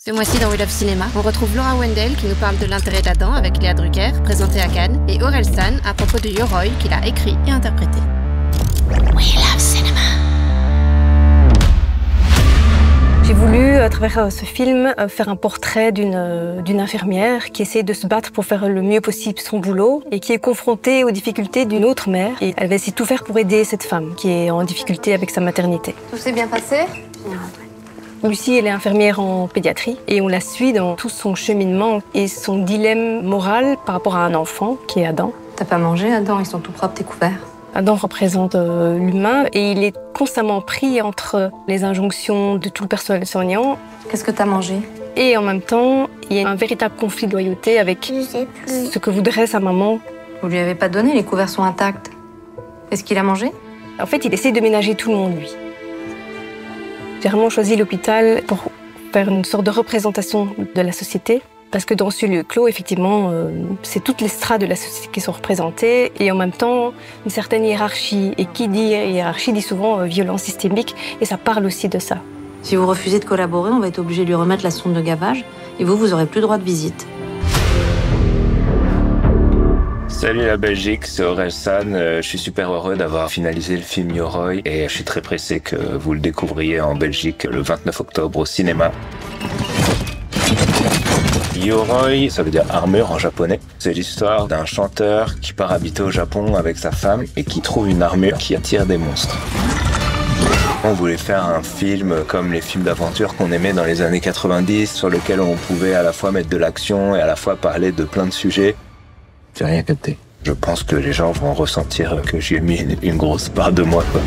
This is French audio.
Ce mois-ci dans We Love Cinéma, on retrouve Laura Wendell qui nous parle de l'intérêt d'Adam avec Léa Drucker, présentée à Cannes, et Aurel San à propos de Yoroi qu'il a écrit et interprété. We Love Cinéma. J'ai voulu, à travers ce film, faire un portrait d'une infirmière qui essaie de se battre pour faire le mieux possible son boulot et qui est confrontée aux difficultés d'une autre mère. Et elle va essayer de tout faire pour aider cette femme qui est en difficulté avec sa maternité. Tout s'est bien passé ? Lucie, elle est infirmière en pédiatrie et on la suit dans tout son cheminement et son dilemme moral par rapport à un enfant qui est Adam. T'as pas mangé, Adam? Ils sont tout propres, tes couverts. Adam représente l'humain et il est constamment pris entre les injonctions de tout le personnel soignant. Qu'est-ce que t'as mangé? Et en même temps, il y a un véritable conflit de loyauté avec ce que voudrait sa maman. Vous lui avez pas donné, les couverts sont intacts. Est-ce qu'il a mangé? En fait, il essaie de ménager tout le monde, lui. J'ai vraiment choisi l'hôpital pour faire une sorte de représentation de la société. Parce que dans ce lieu clos, effectivement, c'est toutes les strates de la société qui sont représentées et en même temps, une certaine hiérarchie. Et qui dit hiérarchie dit souvent violence systémique et ça parle aussi de ça. Si vous refusez de collaborer, on va être obligé de lui remettre la sonde de gavage et vous aurez plus droit de visite. Salut la Belgique, c'est Aurel San. Je suis super heureux d'avoir finalisé le film Yoroi et je suis très pressé que vous le découvriez en Belgique le 29 octobre au cinéma. Yoroi, ça veut dire armure en japonais. C'est l'histoire d'un chanteur qui part habiter au Japon avec sa femme et qui trouve une armure qui attire des monstres. On voulait faire un film comme les films d'aventure qu'on aimait dans les années 90, sur lequel on pouvait à la fois mettre de l'action et à la fois parler de plein de sujets. J'ai rien capté. Je pense que les gens vont ressentir que j'y ai mis une grosse part de moi, quoi.